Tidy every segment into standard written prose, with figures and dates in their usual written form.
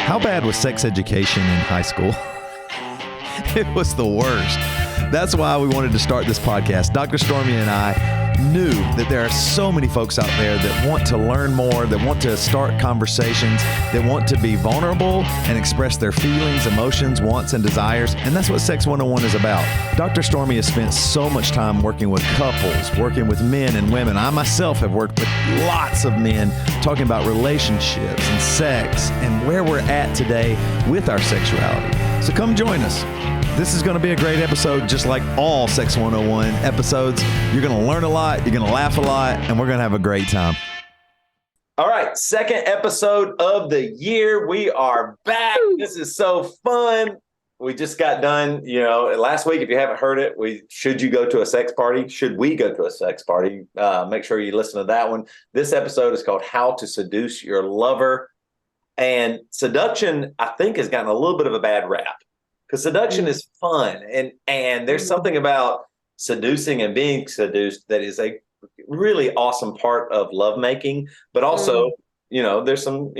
How bad was sex education in high school? It was the worst. That's why we wanted to start this podcast. Dr. Stormy and I knew that there are so many folks out there that want to learn more, that want to start conversations, that want to be vulnerable and express their feelings, emotions, wants, and desires. And that's what Sex 101 is about. Dr. Stormy has spent so much time working with couples, working with men and women. I myself have worked with lots of men talking about relationships and sex and where we're at today with our sexuality. So come join us. This is going to be a great episode, just like all Sex 101 episodes. You're going to learn a lot, you're going to laugh a lot, and we're going to have a great time. All right, second episode of the year. We are back. This is so fun. We just got done, last week. If you haven't heard it, should you go to a sex party? Should we go to a sex party? Make sure you listen to that one. This episode is called How to Seduce Your Lover. And seduction, I think, has gotten a little bit of a bad rap. Because seduction is fun, and there's something about seducing and being seduced that is a really awesome part of lovemaking. But also, there's some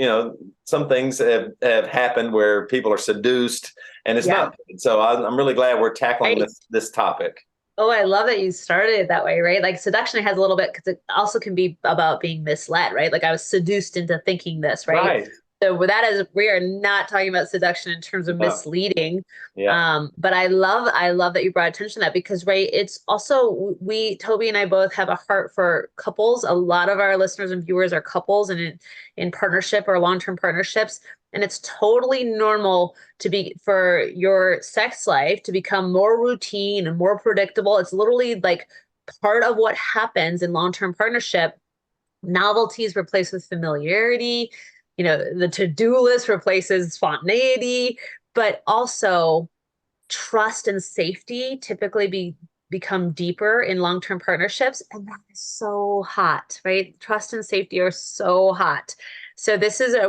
things that have happened where people are seduced, and it's not good. So I'm really glad we're tackling this topic. Oh, I love that you started it that way, right? Like seduction has a little bit, because it also can be about being misled, right? Like I was seduced into thinking this, right? Right. So with that, as we are not talking about seduction in terms of misleading. Yeah. But I love that you brought attention to that, because, right, it's also, Toby and I both have a heart for couples. A lot of our listeners and viewers are couples and in partnership or long-term partnerships. And it's totally normal for your sex life to become more routine and more predictable. It's literally like part of what happens in long-term partnership. Novelty is replaced with familiarity. The to-do list replaces spontaneity, but also trust and safety typically become deeper in long-term partnerships. And that is so hot, right? Trust and safety are so hot. So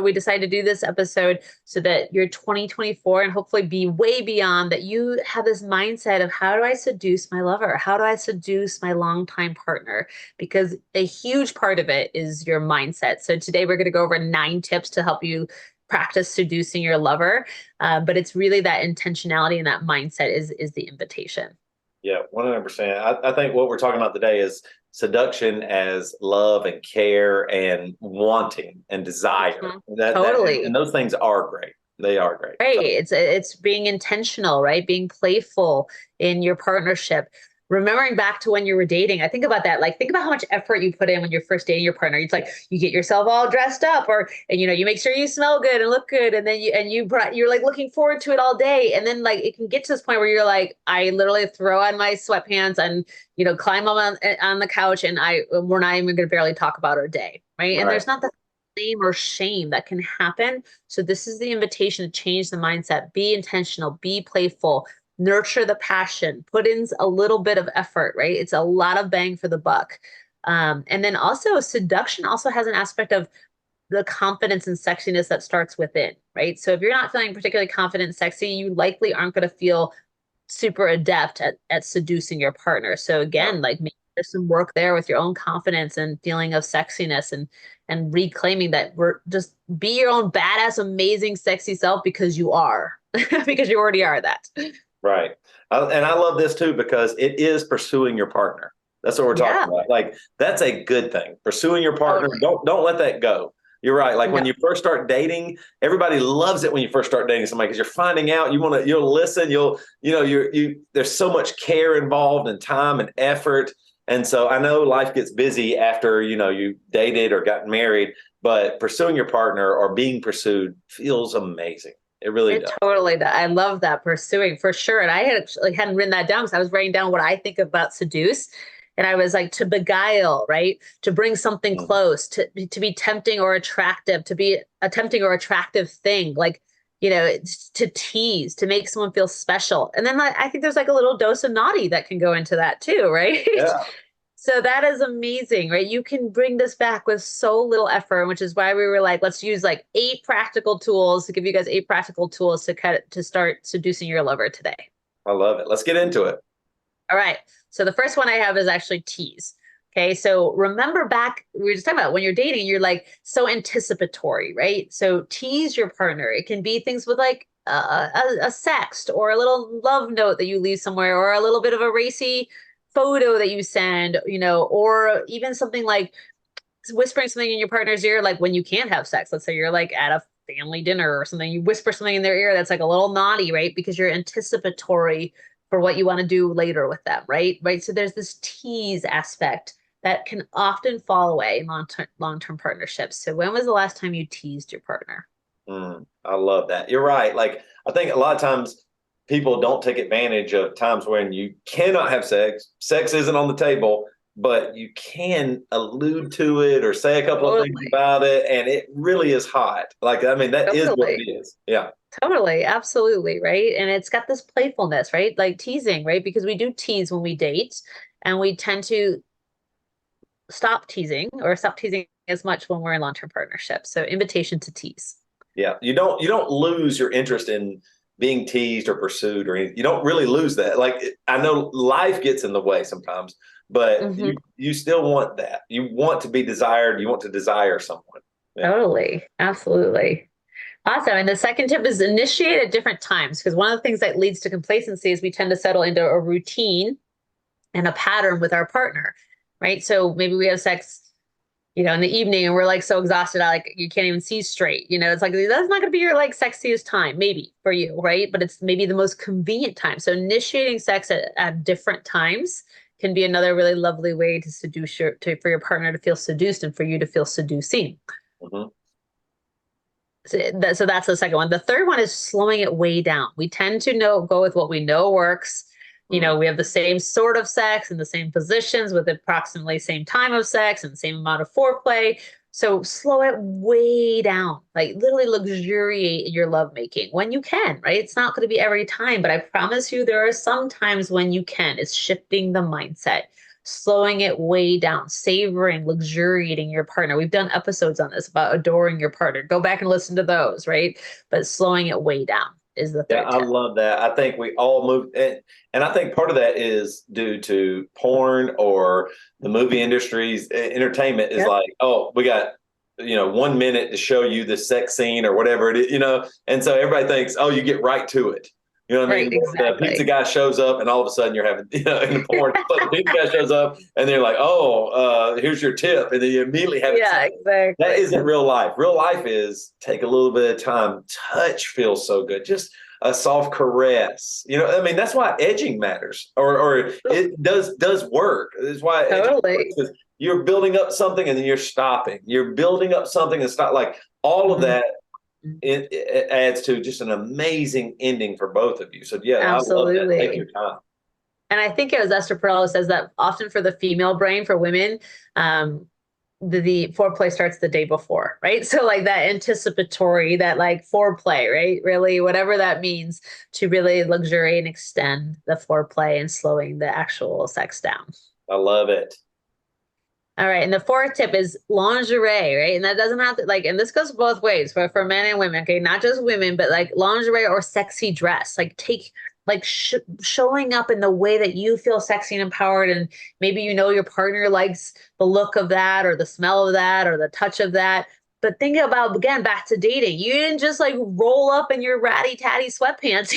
we decided to do this episode so that your 2024 and hopefully be way beyond that, you have this mindset of, how do I seduce my lover? How do I seduce my longtime partner? Because a huge part of it is your mindset. So today we're going to go over 9 tips to help you practice seducing your lover. But it's really that intentionality and that mindset is the invitation. Yeah, 100%. I think what we're talking about today is seduction as love and care and wanting and desire. Totally. And those things are great. They are great. Right. It's being intentional, right? Being playful in your partnership. Remembering back to when you were dating, I think about that. Like, think about how much effort you put in when you're first dating your partner. It's like you get yourself all dressed up, and you make sure you smell good and look good, and then you're like looking forward to it all day. And then like it can get to this point where you're like, I literally throw on my sweatpants and climb on the couch, and we're not even going to barely talk about our day, right? And there's not that blame or shame that can happen. So this is the invitation to change the mindset. Be intentional. Be playful. Nurture the passion, put in a little bit of effort, right? It's a lot of bang for the buck. And then also seduction also has an aspect of the confidence and sexiness that starts within, right? So if you're not feeling particularly confident and sexy, you likely aren't going to feel super adept at seducing your partner. So again, like maybe there's some work there with your own confidence and feeling of sexiness and reclaiming that just be your own badass, amazing, sexy self, because you are, because you already are that. Right. And I love this too, because it is pursuing your partner. That's what we're talking about. Like, that's a good thing. Pursuing your partner. Don't let that go. You're right. Like when you first start dating, everybody loves it when you first start dating somebody, because you're finding out, you'll listen, there's so much care involved and time and effort. And so I know life gets busy after, you dated or got married, but pursuing your partner or being pursued feels amazing. It really does. Totally does. I love that, pursuing, for sure. And I hadn't written that down, because I was writing down what I think about seduce. And I was like, to beguile, right? To bring something close, to be tempting or attractive, to be a tempting or attractive thing, like, to tease, to make someone feel special. And then I think there's like a little dose of naughty that can go into that too, right? Yeah. So that is amazing, right? You can bring this back with so little effort, which is why we were like, let's use like 8 practical tools to give you guys 8 practical tools to start seducing your lover today. I love it. Let's get into it. All right. So the first one I have is actually tease. Okay, so remember back, we were just talking about when you're dating, you're like so anticipatory, right? So tease your partner. It can be things with like a sext or a little love note that you leave somewhere, or a little bit of a racy photo that you send, or even something like whispering something in your partner's ear, like when you can't have sex. Let's say you're like at a family dinner or something, you whisper something in their ear that's like a little naughty, right? Because you're anticipatory for what you want to do later with them, right? Right. So there's this tease aspect that can often fall away in long-term partnerships. So when was the last time you teased your partner? I love that. You're right. Like, I think a lot of times people don't take advantage of times when you cannot have sex. Sex isn't on the table, but you can allude to it or say a couple of things about it, and it really is hot. Like, I mean, that is what it is. Yeah. Totally. Absolutely. Right. And it's got this playfulness, right? Like teasing, right? Because we do tease when we date, and we tend to stop teasing as much when we're in long-term partnerships. So invitation to tease. Yeah. You don't lose your interest in being teased or pursued or anything. You don't really lose that. Like, I know life gets in the way sometimes, but you still want that. You want to be desired. You want to desire someone. Yeah. Totally. Absolutely. Awesome. And the second tip is initiate at different times, because one of the things that leads to complacency is we tend to settle into a routine and a pattern with our partner, right? So maybe we have sex, in the evening, and we're like so exhausted, like you can't even see straight. It's like, that's not going to be your like sexiest time, maybe for you, right? But it's maybe the most convenient time. So initiating sex at different times can be another really lovely way to seduce for your partner to feel seduced and for you to feel seducing. So that's the second one. The third one is slowing it way down. We tend to go with what we know works. We have the same sort of sex in the same positions with approximately same time of sex and the same amount of foreplay. So slow it way down, like literally luxuriate in your lovemaking when you can, right? It's not going to be every time, but I promise you there are some times when you can. It's shifting the mindset, slowing it way down, savoring, luxuriating your partner. We've done episodes on this about adoring your partner. Go back and listen to those, right? But slowing it way down is the third tip. I love that. I think we all move, and I think part of that is due to porn or the movie industry's entertainment is like, oh, we got 1 minute to show you the sex scene or whatever it is, and so everybody thinks, oh, you get right to it. You know what I mean? Exactly. The pizza guy shows up, and all of a sudden you're having, in the porn, the pizza guy shows up, and they're like, oh, here's your tip. And then you immediately have exactly. That isn't real life. Real life is take a little bit of time. Touch feels so good. Just a soft caress. That's why edging matters, or it does work. That's why totally. You're building up something and then you're stopping. You're building up something and stop. Like all of that. It adds to just an amazing ending for both of you. So yeah, absolutely. I love that. Take your time. And I think it was Esther Perel says that often for the female brain, for women, the foreplay starts the day before, right? So like that anticipatory, that like foreplay, right? Really, whatever that means, to really luxuriate and extend the foreplay and slowing the actual sex down. I love it. All right. And the fourth tip is lingerie, right? And that doesn't have to and this goes both ways for men and women. Okay. Not just women, but like lingerie or sexy dress, showing up in the way that you feel sexy and empowered. And maybe, your partner likes the look of that or the smell of that or the touch of that. But think about, again, back to dating. You didn't just roll up in your ratty tatty sweatpants,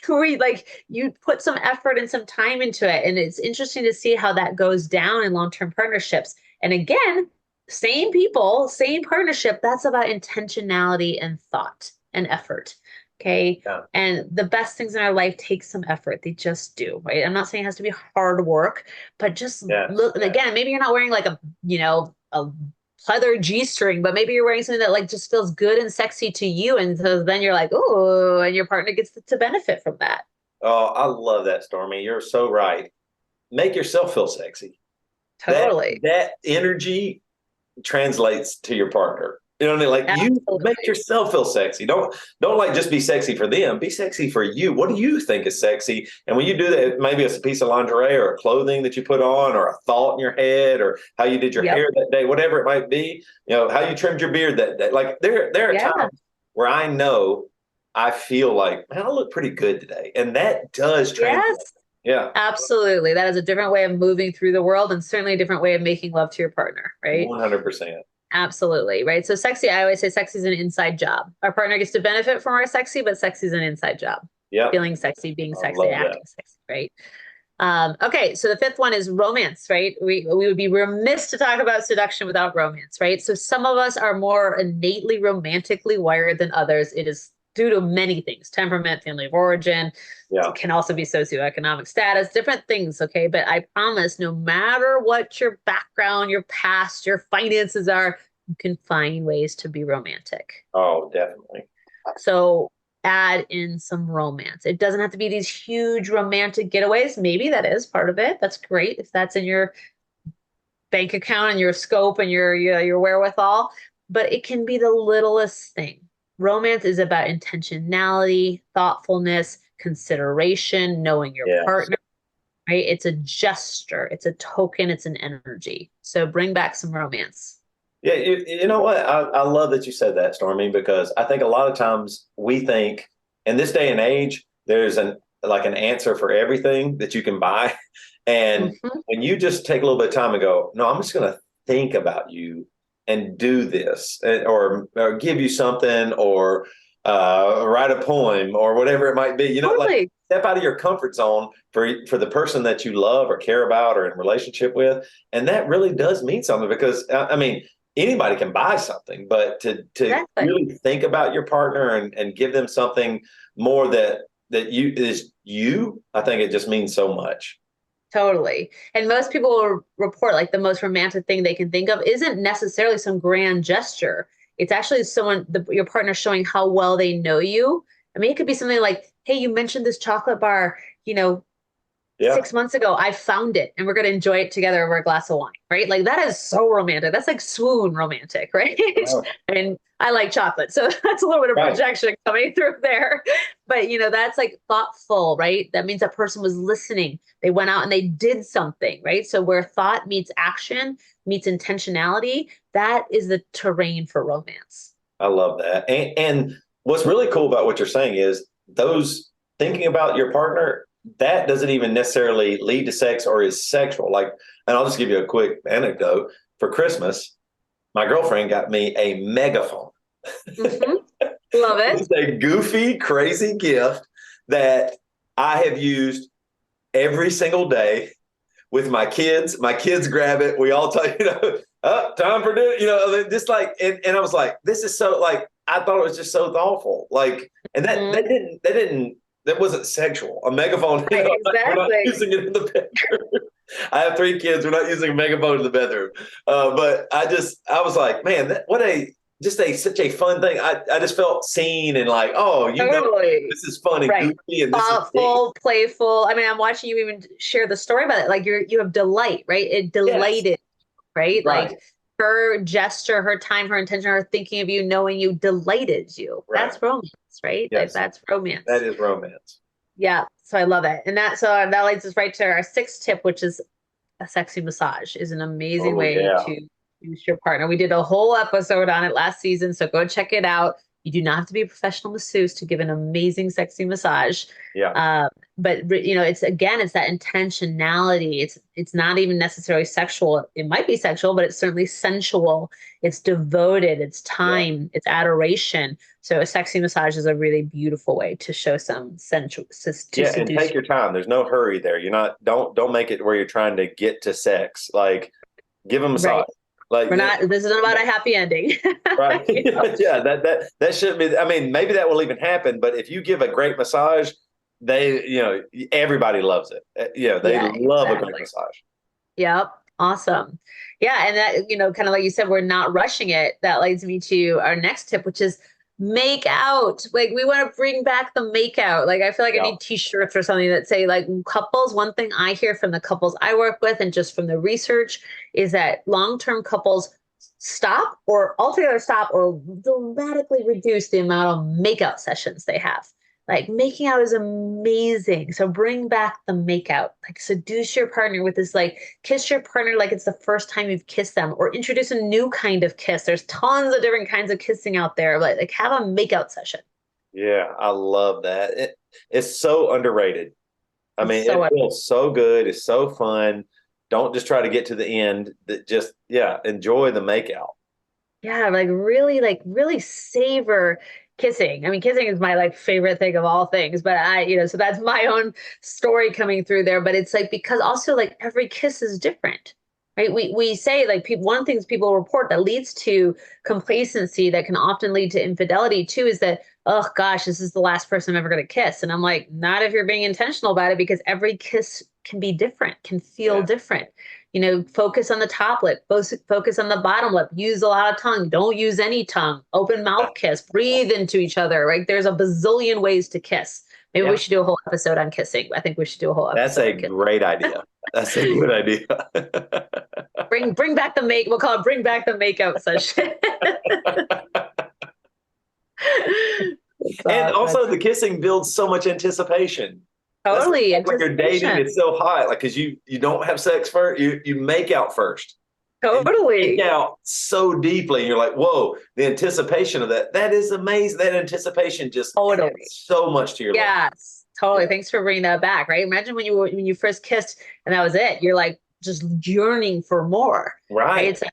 where you put some effort and some time into it. And it's interesting to see how that goes down in long-term partnerships. And again, same people, same partnership. That's about intentionality and thought and effort. Okay. Yeah. And the best things in our life take some effort. They just do, right? I'm not saying it has to be hard work, but just look. And again, maybe you're not wearing a pleather G-string, but maybe you're wearing something that just feels good and sexy to you. And so then you're like, oh, and your partner gets to benefit from that. Oh, I love that, Stormy. You're so right. Make yourself feel sexy. Totally. That energy translates to your partner. You know what I mean? You make yourself feel sexy. Don't just be sexy for them. Be sexy for you. What do you think is sexy? And when you do that, maybe it's a piece of lingerie or a clothing that you put on or a thought in your head or how you did your hair that day, whatever it might be, how you trimmed your beard that day. Like there are times where I feel like, man, I look pretty good today. And that does translate. Yeah. Absolutely. That is a different way of moving through the world, and certainly a different way of making love to your partner, right? 100%. Absolutely. Right. So sexy, I always say sexy is an inside job. Our partner gets to benefit from our sexy, but sexy is an inside job. Yeah. Feeling sexy, being I sexy, love acting that. sexy, right? Okay, so the fifth one is romance, right? We would be remiss to talk about seduction without romance, right? So some of us are more innately romantically wired than others. It is due to many things: temperament, family of origin. Yeah. It can also be socioeconomic status, different things. Okay, but I promise, no matter what your background, your past, your finances are, you can find ways to be romantic. Oh, definitely. So add in some romance. It doesn't have to be these huge romantic getaways. Maybe that is part of it. That's great if that's in your bank account and your scope and your wherewithal. But it can be the littlest thing. Romance is about intentionality, thoughtfulness, consideration, knowing your partner. Right? It's a gesture. It's a token. It's an energy. So bring back some romance. Yeah, you know what? I love that you said that, Stormy, because I think a lot of times we think in this day and age, there's an answer for everything that you can buy. And when you just take a little bit of time and go, no, I'm just going to think about you and do this, or give you something, or write a poem, or whatever it might be, you know, like step out of your comfort zone for the person that you love or care about or in relationship with. And that really does mean something, because I mean, anybody can buy something, but to really think about your partner and give them something more that is you, I think it just means so much. Totally. And most people will report like the most romantic thing they can think of isn't necessarily some grand gesture. It's actually your partner showing how well they know you. I mean, it could be something like, hey, you mentioned this chocolate bar, 6 months ago. I found it and we're going to enjoy it together over a glass of wine, right? Like that is so romantic. That's like swoon romantic, right? Oh. And I like chocolate. So that's a little bit of projection coming through there. But, that's like thoughtful, right? That means that person was listening. They went out and they did something, right? So where thought meets action, meets intentionality, that is the terrain for romance. I love that. And what's really cool about what you're saying is those thinking about your partner, that doesn't even necessarily lead to sex or is sexual. Like, and I'll just give you a quick anecdote. For Christmas, my girlfriend got me a megaphone. Love it. It's a goofy, crazy gift that I have used every single day with my kids. My kids grab it. We all talk, oh, time for dinner, just like, and I was like, this is so, like, I thought it was just so thoughtful. Like, and that wasn't sexual. A megaphone, exactly. We're not using it in the bedroom. I have 3 kids. We're not using a megaphone in the bedroom. But I was like, man, such a fun thing. I just felt seen and like, oh, this is funny, goofy, and thoughtful, playful. I mean, I'm watching you even share the story about it. Like you have delight, right? It delighted, right? Like her gesture, her time, her intention, her thinking of you, knowing you delighted you. Right. That's romance, right? Yes. Like that's romance. That is romance. Yeah. So I love it. And that leads us right to our 6th tip, which is a sexy massage is an amazing way to use your partner. We did a whole episode on it last season, so go check it out. You do not have to be a professional masseuse to give an amazing, sexy massage. Yeah. But it's that intentionality. It's not even necessarily sexual. It might be sexual, but it's certainly sensual. It's devoted. It's time. It's adoration. So a sexy massage is a really beautiful way to show some sensual. And take your time. There's no hurry there. You're not. Don't make it where you're trying to get to sex. Like, give them a massage. Right. Like this isn't about a happy ending. Right. Yeah, that shouldn't be. I mean, maybe that will even happen, but if you give a great massage, everybody loves it. They love a great massage. Yep. Awesome. Yeah. And that, kind of like you said, we're not rushing it. That leads me to our next tip, which is make out. Like we want to bring back the make out. Like I feel like I need t-shirts or something that say like couples. One thing I hear from the couples I work with and just from the research is that long-term couples stop or altogether stop or dramatically reduce the amount of makeout sessions they have. Like making out is amazing. So bring back the make out, like seduce your partner with this, like kiss your partner like it's the first time you've kissed them, or introduce a new kind of kiss. There's tons of different kinds of kissing out there. Like have a make out session. Yeah, I love that. It's so underrated. I mean, it feels so good. It's so fun. Don't just try to get to the end. Just, enjoy the makeout. Yeah, really savor kissing. I mean, kissing is my favorite thing of all things, but so that's my own story coming through there. But it's because also every kiss is different, right? We say one of the things people report that leads to complacency that can often lead to infidelity too is that, oh gosh, this is the last person I'm ever going to kiss. And I'm like, not if you're being intentional about it, because every kiss can be different, can feel different. Focus on the top lip, focus on the bottom lip, use a lot of tongue, don't use any tongue, open mouth kiss, breathe into each other, right? There's a bazillion ways to kiss. Maybe we should do a whole episode on kissing. I think we should do a whole episode. That's a great idea. That's a good idea. Bring back the make. We'll call it bring back the makeout session. And also the kissing builds so much anticipation. Totally. When you're dating, it's so hot, because you don't have sex first, you make out first. Totally. Make out so deeply, and you're like, whoa, the anticipation of that is amazing. That anticipation just adds so much to your life. Yes, totally. Yeah. Thanks for bringing that back, right? Imagine when you first kissed and that was it. You're just yearning for more. Right? It's a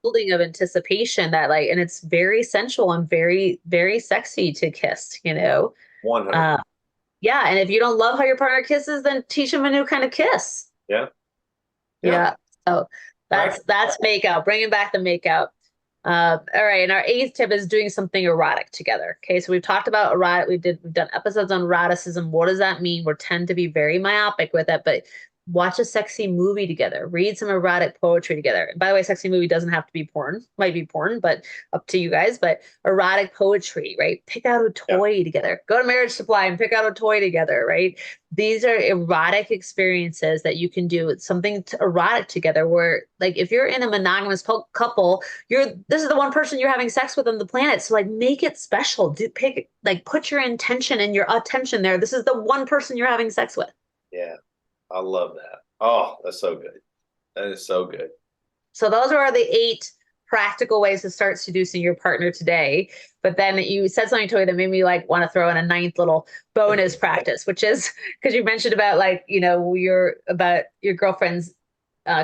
building of anticipation that and it's very sensual and very, very sexy to kiss, 100%. Yeah, and if you don't love how your partner kisses, then teach them a new kind of kiss. Yeah. So that's makeout, bringing back the makeout. All right, and our 8th tip is doing something erotic together. Okay, so we've talked about erotic. We've done episodes on eroticism. What does that mean? We tend to be very myopic with it, but watch a sexy movie together, read some erotic poetry together. And by the way, sexy movie doesn't have to be porn, might be porn, but up to you guys. But erotic poetry, right? Pick out a toy together. Go to Marriage Supply and pick out a toy together, right? These are erotic experiences that you can do. It's something erotic together where if you're in a monogamous couple, this is the one person you're having sex with on the planet. So make it special. Put your intention and your attention there. This is the one person you're having sex with. Yeah. I love that. Oh, that's so good. That is so good. So those are the 8 practical ways to start seducing your partner today. But then you said something to me that made me want to throw in a 9th little bonus practice, which is because you mentioned about your girlfriend's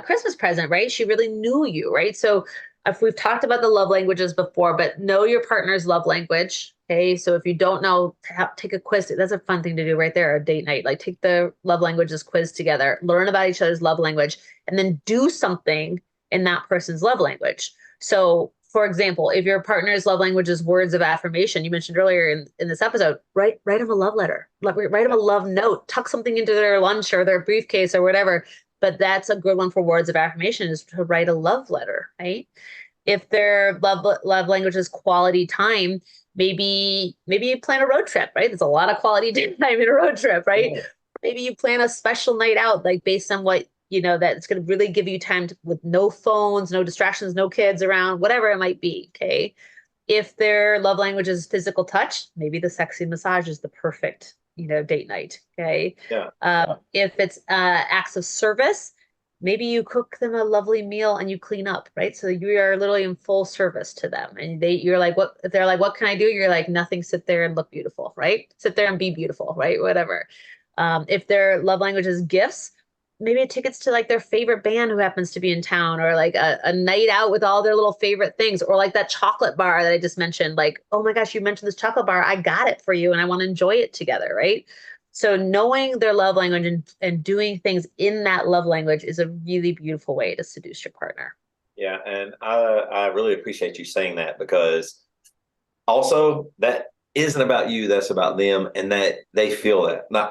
Christmas present, right? She really knew you, right? So if we've talked about the love languages before, but know your partner's love language. Okay, so if you don't know, take a quiz. That's a fun thing to do right there, a date night. Take the love languages quiz together, learn about each other's love language, and then do something in that person's love language. So, for example, if your partner's love language is words of affirmation, you mentioned earlier in this episode, write them a love letter, write them a love note, tuck something into their lunch or their briefcase or whatever. But that's a good one for words of affirmation, is to write a love letter, right? If their love language is quality time, maybe you plan a road trip, right? There's a lot of quality time in a road trip, right? Yeah. Maybe you plan a special night out, based on what, that's going to really give you time with no phones, no distractions, no kids around, whatever it might be. Okay. If their love language is physical touch, maybe the sexy massage is the perfect, date night. Okay. Yeah. If it's acts of service, maybe you cook them a lovely meal and you clean up, right? So you are literally in full service to them. And you're like, what, if they're like, what can I do? You're like, nothing, sit there and look beautiful, right? Sit there and be beautiful, right? Whatever. If their love language is gifts, maybe tickets to their favorite band who happens to be in town, or a night out with all their little favorite things, or that chocolate bar that I just mentioned, oh my gosh, you mentioned this chocolate bar. I got it for you and I want to enjoy it together, right? So knowing their love language and doing things in that love language is a really beautiful way to seduce your partner. Yeah. And I really appreciate you saying that, because also that isn't about you. That's about them, and that they feel that. Now,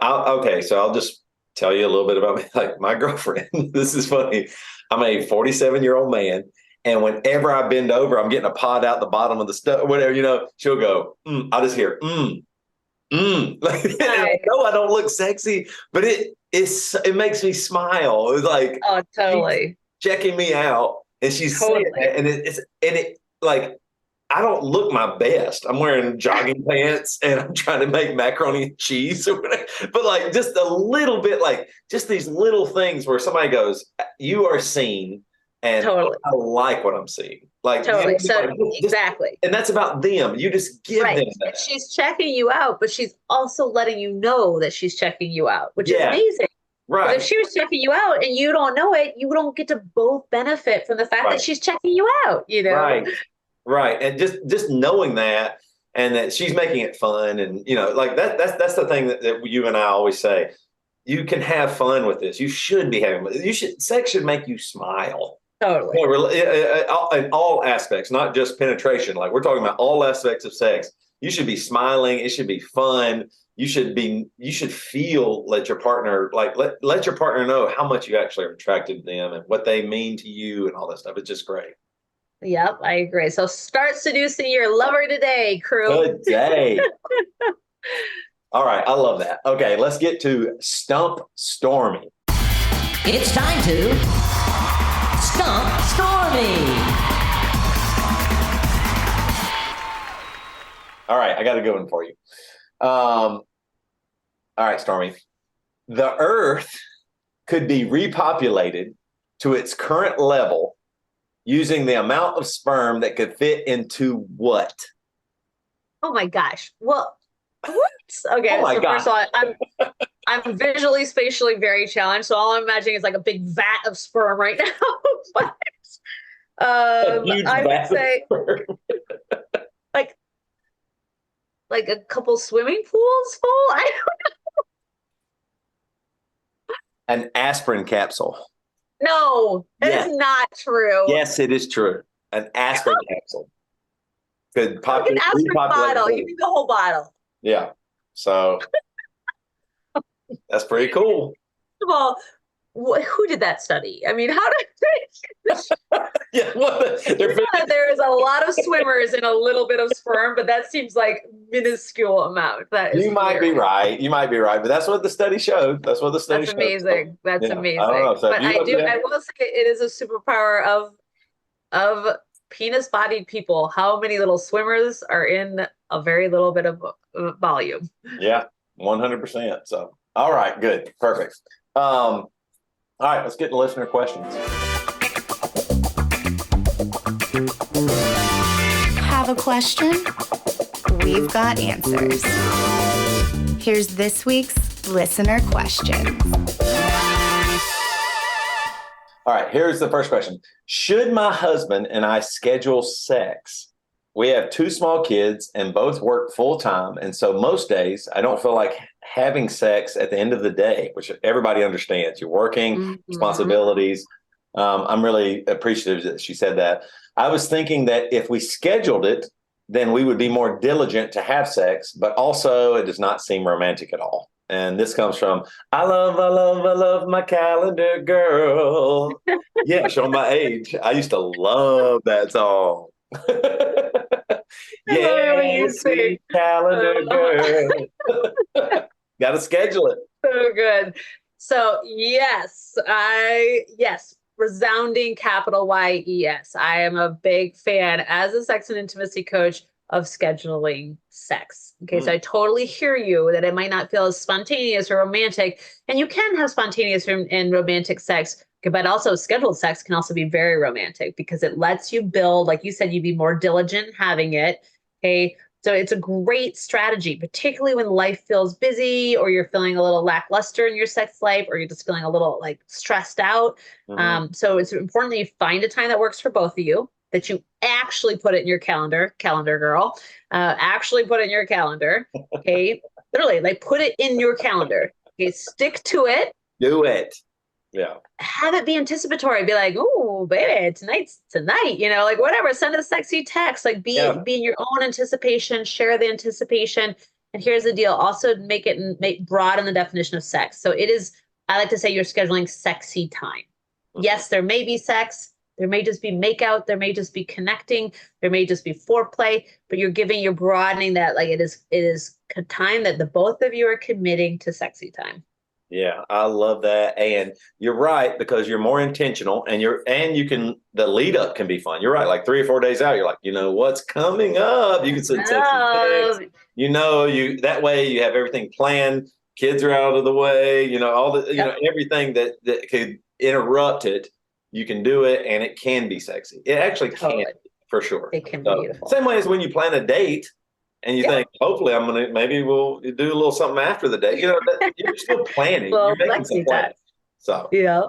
so I'll just tell you a little bit about me. My girlfriend, this is funny. I'm a 47-year-old man. And whenever I bend over, I'm getting a pod out the bottom of the stuff, whatever, she'll go, I'll just hear, I know I don't look sexy, but it makes me smile. It's oh, totally checking me out, and she's saying that, and I don't look my best. I'm wearing jogging pants and I'm trying to make macaroni and cheese or whatever. But just a little bit, just these little things where somebody goes, you are seen, and I like what I'm seeing. Totally. Exactly. And that's about them. You just give them that. She's checking you out, but she's also letting you know that she's checking you out, which is amazing. Right. If she was checking you out and you don't know it, you don't get to both benefit from the fact that she's checking you out, Right. Right. And just knowing that, and that she's making it fun, and like that's the thing that you and I always say. You can have fun with this. You should be having. Sex should make you smile. Totally. In all aspects, not just penetration. Like, we're talking about all aspects of sex. You should be smiling. It should be fun. You should feel, let your partner know how much you actually are attracted to them and what they mean to you and all that stuff. It's just great. Yep, I agree. So start seducing your lover today, crew. Good day. All right, I love that. Okay, let's get to Stump Stormy. It's time to Stump Stormy. All right, I got a good one for you. All right, Stormy. The Earth could be repopulated to its current level using the amount of sperm that could fit into what? Oh my gosh. Well, what? Okay, so first of all, I'm visually, spatially very challenged. So all I'm imagining is like a big vat of sperm right now. But I would say like a couple swimming pools full. I don't know. An aspirin capsule. No, that is not true. Yes, it is true. An aspirin capsule. Could like an aspirin bottle. You need the whole bottle. Yeah. So that's pretty cool. First of all, who did that study? I mean, how did there is a lot of swimmers in a little bit of sperm, but that seems like minuscule amount. That is you might be right. You might be right, but that's what the study showed. That's what the study showed. Amazing. That's amazing. I don't know. So but I will say it is a superpower of penis-bodied people. How many little swimmers are in a very little bit of volume? Yeah, 100%. So, all right, good, perfect. All right, let's get to listener questions. Have a question? We've got answers. Here's this week's listener questions. All right, here's the first question. Should my husband and I schedule sex? We have 2 small kids and both work full time. And so most days I don't feel like having sex at the end of the day, which everybody understands. You're working, responsibilities. I'm really appreciative that she said that. I was thinking that if we scheduled it, then we would be more diligent to have sex, but also it does not seem romantic at all. And this comes from, I love my calendar girl. Yeah, showing my age. I used to love that song. Yeah, sweet calendar girl. Got to schedule it. So good. So yes, resounding capital YES. I am a big fan as a sex and intimacy coach of scheduling sex. Okay, so I totally hear you that it might not feel as spontaneous or romantic, and you can have spontaneous and romantic sex, but also scheduled sex can also be very romantic because it lets you build, like you said, you'd be more diligent having it. Okay, so it's a great strategy, particularly when life feels busy or you're feeling a little lackluster in your sex life or you're just feeling a little like stressed out. So it's important that you find a time that works for both of you, that you actually put it in your calendar girl, actually put it in your calendar. Okay. Literally, like put it in your calendar. Okay. Stick to it. Do it. Yeah. Have it be anticipatory. Be like, oh, baby, tonight's tonight, like whatever. Send a sexy text, like be in your own anticipation, share the anticipation. And here's the deal. Also make broaden the definition of sex. So I like to say you're scheduling sexy time. Yes, there may be sex. There may just be makeout. There may just be connecting. There may just be foreplay, but you're broadening that. Like it is time that the both of you are committing to sexy time. Yeah, I love that. And you're right, because you're more intentional the lead up can be fun. You're right. Like 3 or 4 days out, you're like, what's coming up? You can send sexy text. That way you have everything planned. Kids are out of the way, all the, everything that could interrupt it. You can do it, and it can be sexy. It actually can, for sure. It can be beautiful. Same way as when you plan a date, and you think, hopefully, maybe we'll do a little something after the date. You're still planning. You're making some plans. So, Yeah.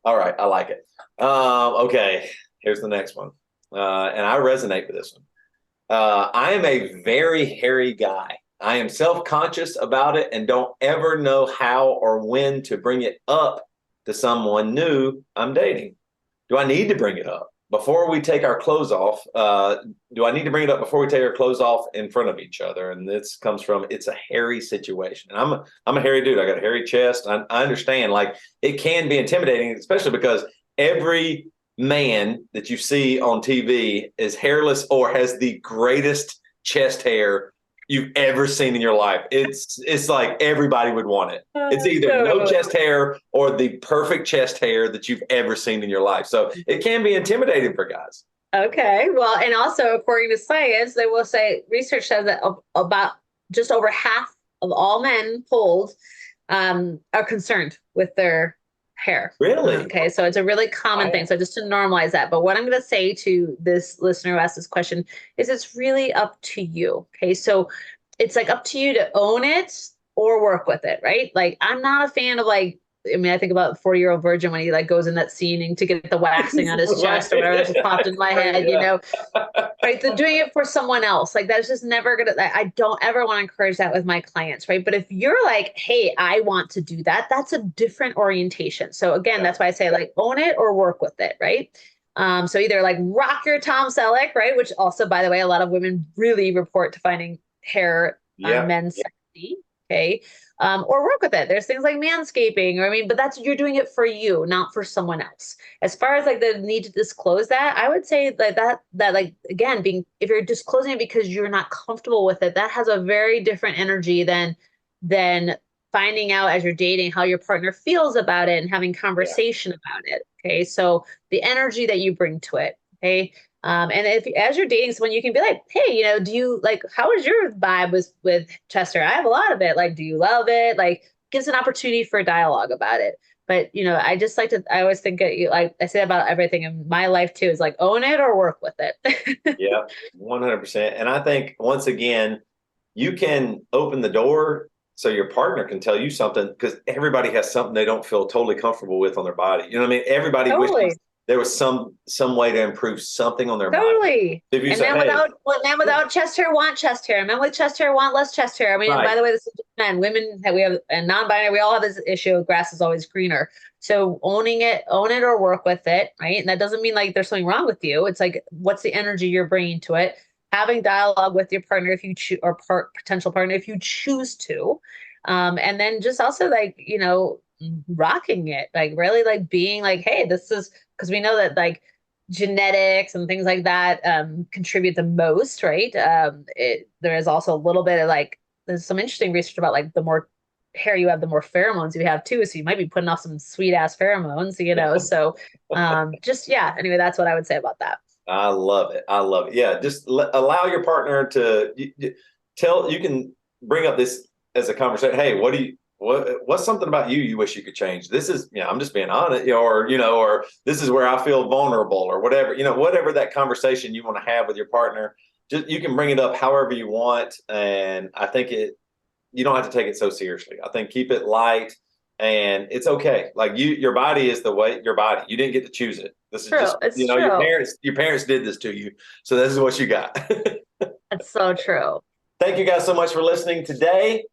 All right. I like it. Okay. Here's the next one. And I resonate with this one. I am a very hairy guy. I am self-conscious about it and don't ever know how or when to bring it up to someone new I'm dating. Do I need to bring it up before we take our clothes off? Do I need to bring it up before we take our clothes off in front of each other? And this comes from, it's a hairy situation. And I'm a hairy dude. I got a hairy chest. I understand, like, it can be intimidating, especially because every man that you see on TV is hairless or has the greatest chest hair you've ever seen in your life. It's like everybody would want it. It's either no chest hair or the perfect chest hair that you've ever seen in your life. So it can be intimidating for guys. Okay. Well, and also according to science, they will say research says that about just over half of all men polled are concerned with their hair. Really? Okay. So it's a really common thing. So just to normalize that. But what I'm going to say to this listener who asked this question is it's really up to you. Okay. So it's like up to you to own it or work with it, right? Like, I'm not a fan of like, I mean, I think about 40-year-old virgin when he like goes in that scene to get the waxing on his chest or whatever that just popped in my head, right? They're doing it for someone else. Like, that's just never gonna, I don't ever want to encourage that with my clients, right? But if you're like, hey, I want to do that, that's a different orientation. So again, that's why I say like own it or work with it, right? So either like rock your Tom Selleck, right? Which also, by the way, a lot of women really report to finding hair on men sexy, okay? Or work with it. There's things like manscaping, but that's, you're doing it for you, not for someone else. As far as like the need to disclose that, I would say that like, again, if you're disclosing it because you're not comfortable with it, that has a very different energy than finding out as you're dating how your partner feels about it and having conversation about it. Okay. So the energy that you bring to it. Okay. And if as you're dating someone, you can be like, hey, do you like, how is your vibe with chest hair? I have a lot of it. Like, do you love it? Like, gives an opportunity for dialogue about it. But, I just like to, I always think like I say about everything in my life too, is like own it or work with it. Yeah, 100%. And I think once again, you can open the door so your partner can tell you something, because everybody has something they don't feel totally comfortable with on their body. You know what I mean? Everybody wishes there was some way to improve something on their body. If you say, men without chest hair want chest hair. Men with chest hair want less chest hair. By the way, this is men, women that we have, and non-binary, we all have this issue of grass is always greener. So own it or work with it, right? And that doesn't mean like there's something wrong with you. It's like, what's the energy you're bringing to it? Having dialogue with your partner if you choose, or potential partner if you choose to, and then just also like rocking it, like really like being like, hey, this is, because we know that like genetics and things like that contribute the most, right? There is also a little bit of like, there's some interesting research about like the more hair you have, the more pheromones you have too. So you might be putting off some sweet ass pheromones, so anyway, that's what I would say about that. I love it. Yeah. Just allow your partner to you can bring up this as a conversation. Hey, what's something about you wish you could change? This is, I'm just being honest, or this is where I feel vulnerable or whatever, whatever that conversation you want to have with your partner, just, you can bring it up however you want. And I think you don't have to take it so seriously. I think keep it light and it's okay. Like your body is your body. You didn't get to choose it. This is just, your parents did this to you. So this is what you got. That's so true. Thank you guys so much for listening today.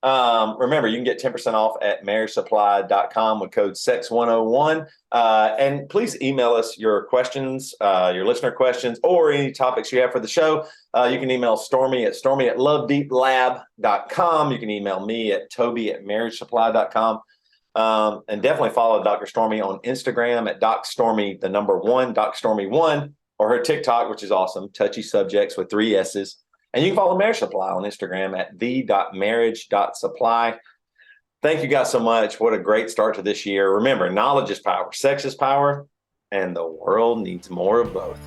Remember, you can get 10% off at marriagesupply.com with code SEX101. And please email us your questions, your listener questions, or any topics you have for the show. You can email Stormy at lovedeeplab.com. You can email me at toby@marriagesupply.com. And definitely follow Dr. Stormy on Instagram at DocStormy, the number 1, DocStormy1, or her TikTok, which is awesome, Touchy Subjects with 3 S's. And you can follow Marriage Supply on Instagram at the.marriage.supply. Thank you guys so much. What a great start to this year. Remember, knowledge is power, sex is power, and the world needs more of both.